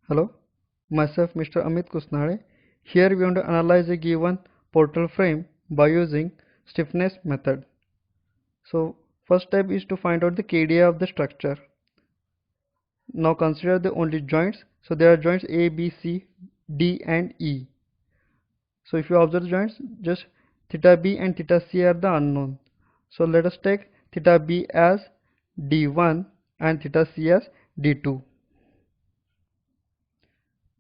Hello, myself Mr. Amit Kusnare. Here we want to analyze a given portal frame by using stiffness method. So first step is to find out the KDA of the structure. Now consider the only joints. So there are joints A, B, C, D and E. So if you observe the joints, just theta B and theta C are the unknown. So let us take theta B as D1 and theta C as D2.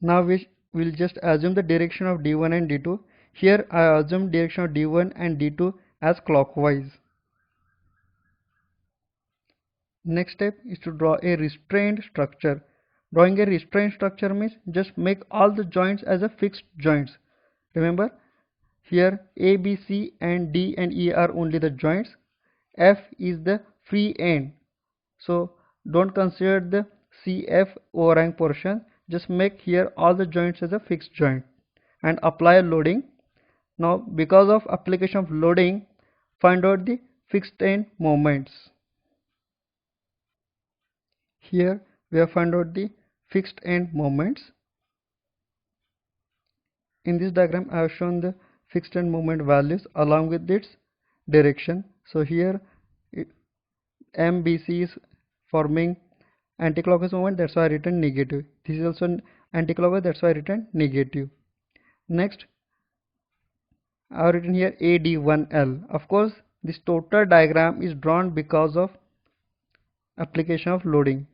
Now we will just assume the direction of D1 and D2. Here I assume direction of D1 and D2 as clockwise. Next step is to draw a restrained structure. Drawing a restrained structure means just make all the joints as a fixed joints. Remember, here A, B, C and D and E are only the joints. F is the free end. So don't consider the CF overhang portion. Just make here all the joints as a fixed joint and apply loading. Now because of application of loading, find out the fixed end moments. Here we have found out the fixed end moments. In this diagram I have shown the fixed end moment values along with its direction. So here MBC is forming anticlockwise moment, that's why I written negative. This is also anticlockwise, that's why I written negative. Next I have written here AD1L. Of course this total diagram is drawn because of application of loading.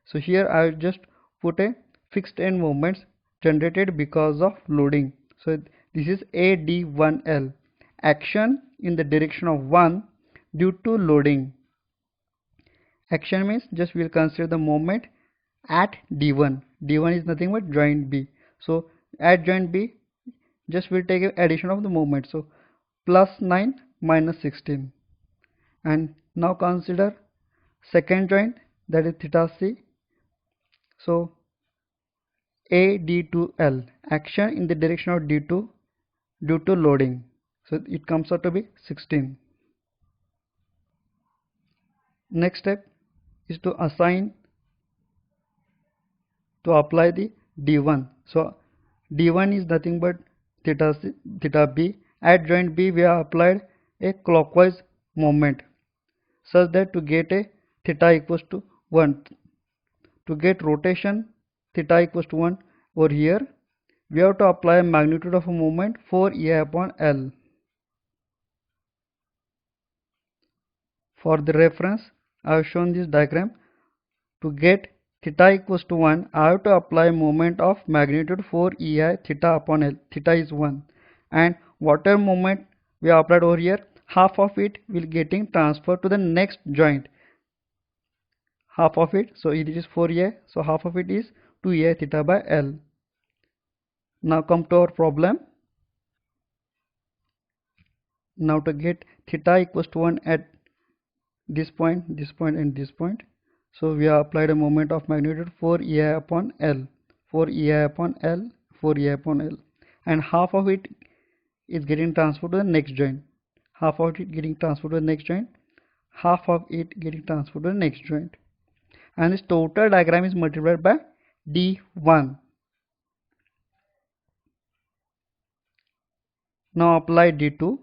So here I will just put a fixed end moments generated because of loading. So this is AD1L, action in the direction of 1 due to loading. Action means just we'll consider the moment at D1. D1 is nothing but joint B. So at joint B just we'll take a addition of the moment. So plus 9 minus 16. And now consider second joint, that is theta C. So AD2L, action in the direction of D2 due to loading. So it comes out to be 16. Next step is to assign, to apply the D1. So D1 is nothing but theta B. At joint B we have applied a clockwise moment such that to get a theta equals to 1. To get rotation theta equals to 1 over here, we have to apply a magnitude of a moment 4EI upon L. For the reference, I have shown this diagram. To get theta equals to 1, I have to apply a moment of magnitude 4EI theta upon L. Theta is 1. And whatever moment we have applied over here, half of it will getting transferred to the next joint. Half of it, so it is 4EI, so half of it is 2EI theta by L. Now come to our problem. Now to get theta equals to 1 at this point and this point, so we have applied a moment of magnitude 4EI upon L, 4EI upon L, 4EI upon L, and half of it is getting transferred to the next joint, half of it getting transferred to the next joint, half of it getting transferred to the next joint, and this total diagram is multiplied by D1. Now apply D2.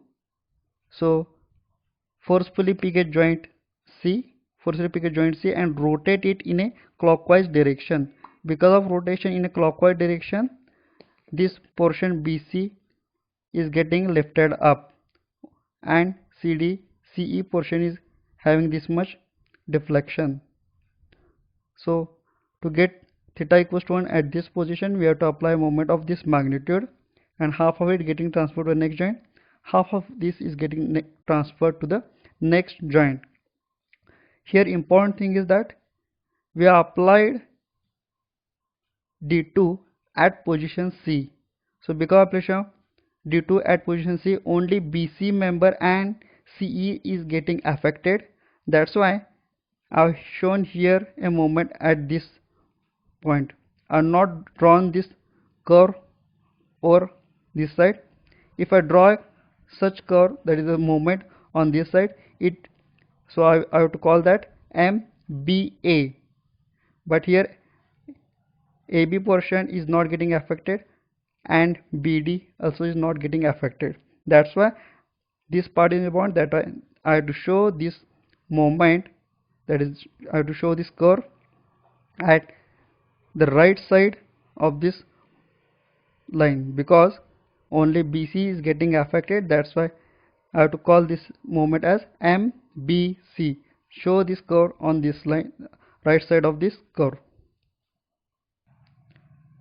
So forcefully pick a joint C, and rotate it in a clockwise direction. Because of rotation in a clockwise direction, this portion BC is getting lifted up and CE portion is having this much deflection. So to get theta equals to 1 at this position, we have to apply a moment of this magnitude, and half of it getting transferred to the next joint, half of this is getting transferred to the next joint. Here important thing is that we have applied D2 at position C. So because of application of D2 at position C, only BC member and CE is getting affected. That's why I have shown here a moment at this point. I have not drawn this curve over this side. If I draw such curve, that is a moment on this side, so I have to call that MBA. But here AB portion is not getting affected and BD also is not getting affected. That's why this part is important, that I have to show this moment, that is I have to show this curve at the right side of this line, because only BC is getting affected. That's why I have to call this moment as MBC. Show this curve on this line, right side of this curve.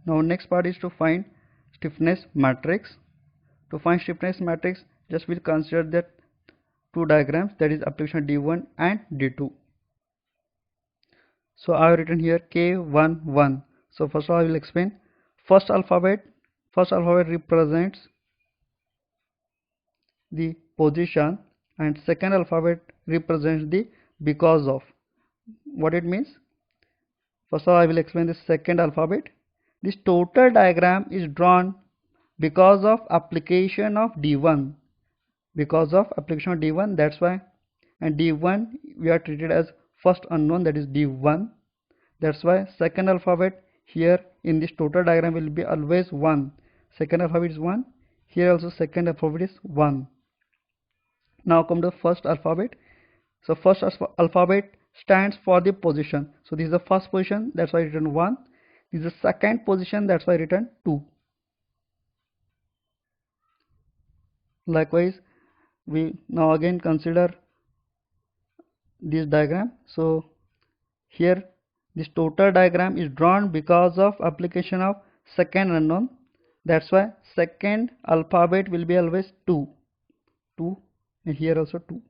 Now next part is to find stiffness matrix. To find stiffness matrix, just we'll consider that two diagrams, that is application D1 and D2. So I have written here K11. So first of all I will explain. First alphabet represents the position and second alphabet represents the because of. What it means? First of all I will explain the second alphabet. This total diagram is drawn because of application of D1. Because of application of D1, that's why. And D1 we are treated as first unknown, that is D1. That's why second alphabet here in this total diagram will be always 1. Second alphabet is 1. Here also second alphabet is 1. Now come to first alphabet. So first alphabet stands for the position. So this is the first position, that's why I written 1. This is the second position, that's why I written 2. Likewise, we now again consider this diagram. So here this total diagram is drawn because of application of second unknown. That's why second alphabet will be always 2, and here also 2.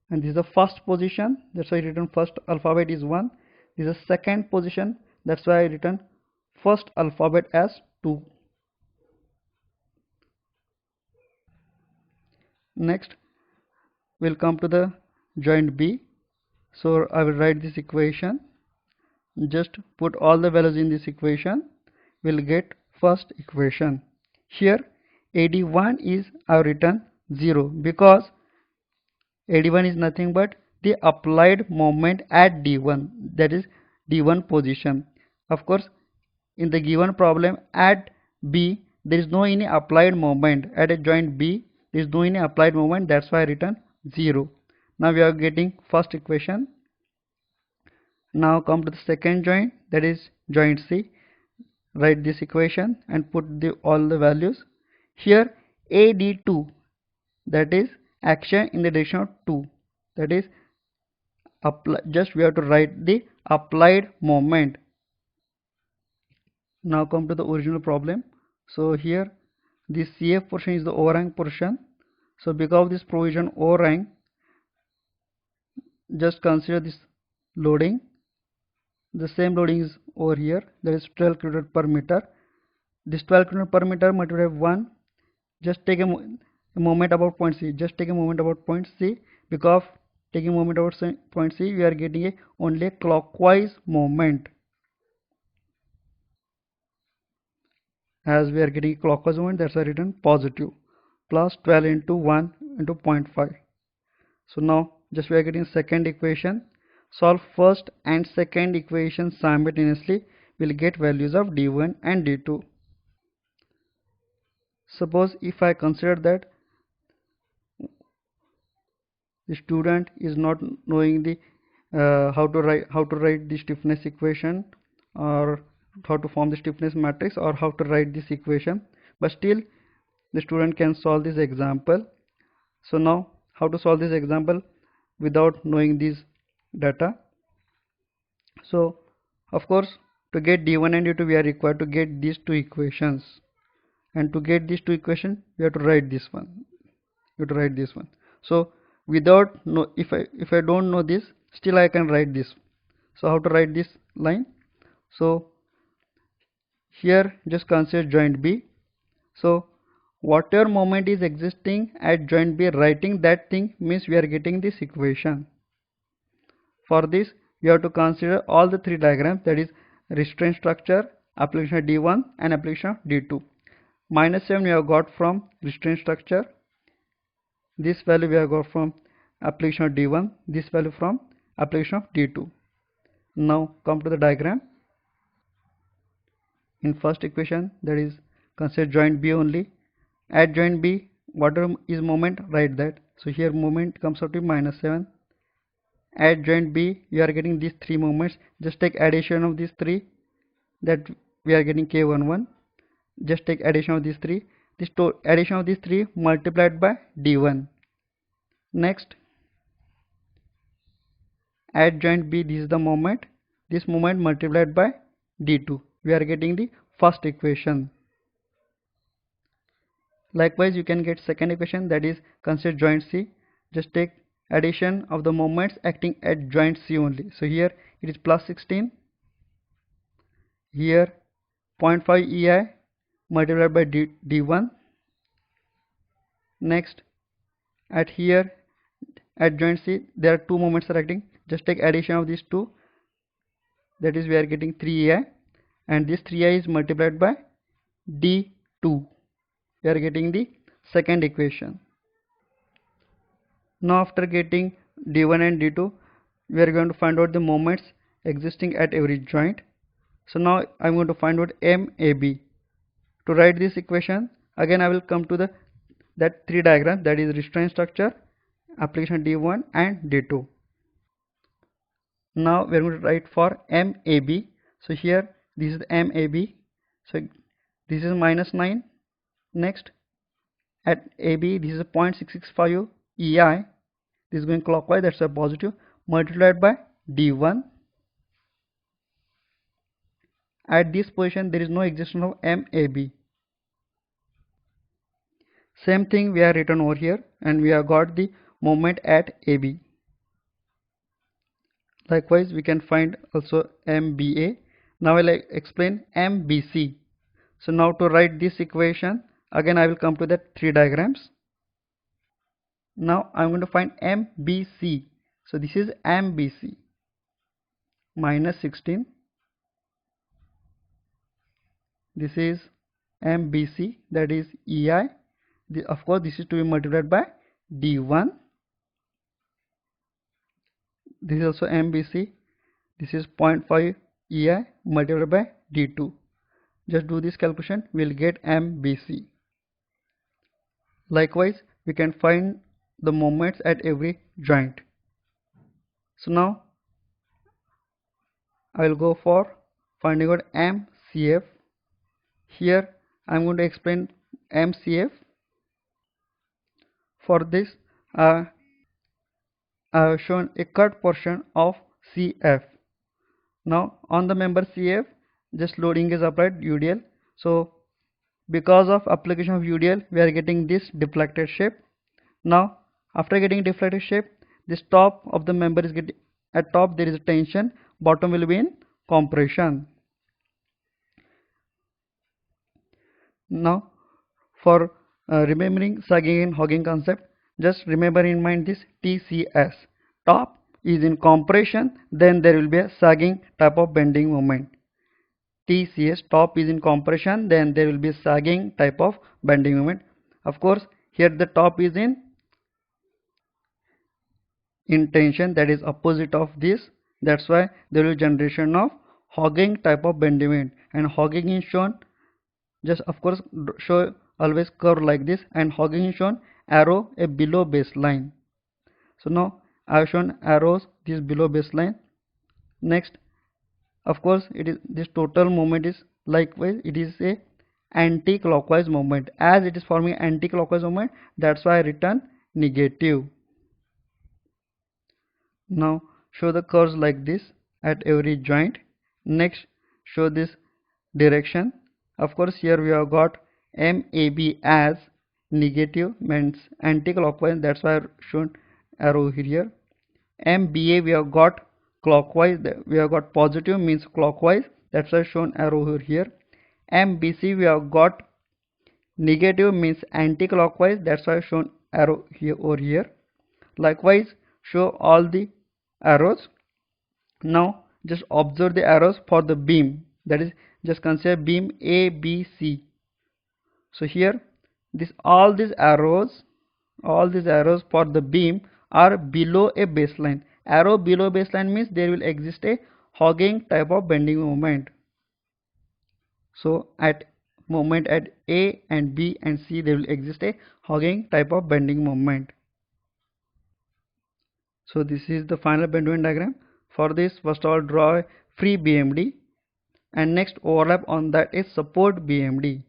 And this is the first position, that's why I written first alphabet is 1. This is the second position, that's why I written first alphabet as 2. Next we'll come to the joint B. So I will write this equation. Just put all the values in this equation, we'll get first equation. Here AD1 is I have written 0 because AD1 is nothing but the applied moment at D1, that is D1 position. Of course, in the given problem at B there is no any applied moment. At a joint B there is no any applied moment, that's why I written 0. Now we are getting first equation. Now come to the second joint, that is joint C. Write this equation and put all the values. Here AD2, that is action in the direction of 2, that is just we have to write the applied moment. Now come to the original problem. So here this CF portion is the overhang portion. So because of this provision overhang, just consider this loading. The same loading is over here, that is 12 kN per meter. This 12 kN per meter multiplied by 1. Just take a moment about point C. Just take a moment about point C. Because taking a moment about point C, we are getting only a clockwise moment. As we are getting a clockwise moment, that's why written positive. Plus 12 into 1 into 0.5. So now just we are getting second equation. Solve first and second equation simultaneously, will get values of D1 and D2. Suppose if I consider that the student is not knowing the how to write the stiffness equation, or how to form the stiffness matrix, or how to write this equation, but still the student can solve this example. So now how to solve this example without knowing this data? So of course, to get D1 and D2 we are required to get these two equations, and to get these two equations we have to write this one. So without if I don't know this, still I can write this. So how to write this line? So here just consider joint B. So whatever moment is existing at joint B, writing that thing means we are getting this equation. For this we have to consider all the three diagrams, that is restraint structure, application of D1 and application of D2. -7 we have got from restraint structure. This value we have got from application of D1. This value from application of D2. Now come to the diagram. in first equation, that is consider joint B only. At joint B, whatever is moment, write that. So here moment comes out to -7. At joint B, you are getting these three moments. Just take addition of these three, that we are getting K11. Just take addition of these three. This addition of these three multiplied by D1. Next, at joint B, this is the moment. This moment multiplied by D2. We are getting the first equation. Likewise, you can get second equation, that is consider joint C. Just take addition of the moments acting at joint C only. So here it is plus 16. Here 0.5 EI multiplied by D1. Next, at here at joint C there are two moments are acting. Just take addition of these two, that is we are getting 3i, and this 3i is multiplied by D2. We are getting the second equation. Now after getting D1 and D2, we are going to find out the moments existing at every joint. So now I am going to find out MAB. To write this equation, again I will come to that three diagram, that is restraint structure, application D1 and D2. Now we are going to write for MAB. So here this is MAB. So this is -9. Next, at AB, this is a 0.665 EI. This is going clockwise, that's a positive, multiplied by D1. At this position, there is no existence of MAB. Same thing we have written over here, and we have got the moment at AB. Likewise, we can find also MBA. Now I will explain MBC. So now to write this equation, again I will come to that three diagrams. Now I am going to find MBC. So this is MBC, -16. This is MBC, that is EI. Of course this is to be multiplied by D1. This is also MBC. This is 0.5 EI multiplied by D2. Just do this calculation, we will get MBC. Likewise, we can find the moments at every joint. So now I will go for finding out MCF. Here I am going to explain MCF. For this, I have shown a cut portion of CF. Now on the member CF, just loading is applied UDL. So because of application of UDL, we are getting this deflected shape. Now after getting deflected shape, this top of the member is getting, at top there is a tension, bottom will be in compression. Now for remembering sagging and hogging concept, just remember in mind this TCS. Top is in compression, then there will be a sagging type of bending moment. TCS, top is in compression, then there will be sagging type of bending moment. Of course here the top is in tension, that is opposite of this. That's why there will be generation of hogging type of bending moment, and hogging is shown, just of course show always curve like this, and hogging is shown arrow a below baseline. So now I have shown arrows this below baseline. Next, of course it is this total moment is likewise it is a anti-clockwise moment. As it is forming anti-clockwise moment, that's why I written negative. Now show the curves like this at every joint. Next, show this direction. Of course here we have got MAB as negative, means anti-clockwise, that's why I have shown arrow here. MBA we have got clockwise, we have got positive, means clockwise, that's why I have shown arrow over here. MBC we have got negative, means anti-clockwise, that's why I have shown arrow here over here. Likewise show all the arrows. Now just observe the arrows for the beam, that is just consider beam ABC. So here all these arrows for the beam are below a baseline. Arrow below baseline means there will exist a hogging type of bending moment. So at moment at A and B and C there will exist a hugging type of bending moment. So this is the final bend diagram. For this, first of all draw a free BMD, and next overlap on that is support BMD.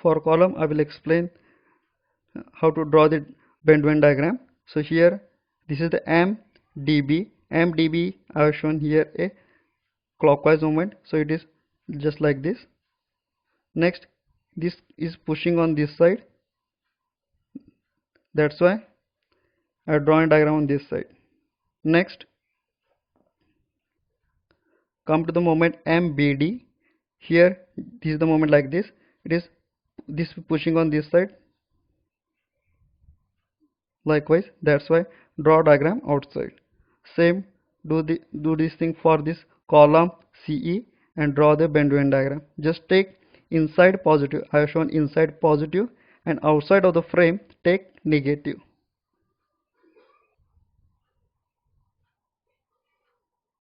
For column I will explain how to draw the bend diagram. So here this is the MDB I have shown here a clockwise movement, so it is just like this. Next this is pushing on this side, that's why I have drawn a diagram on this side. Next come to the moment MBD. Here this is the moment like this, it is this pushing on this side, likewise that's why draw diagram outside. Same do this thing for this column CE and draw the bend diagram. Just take inside positive, I have shown inside positive, and outside of the frame take negative.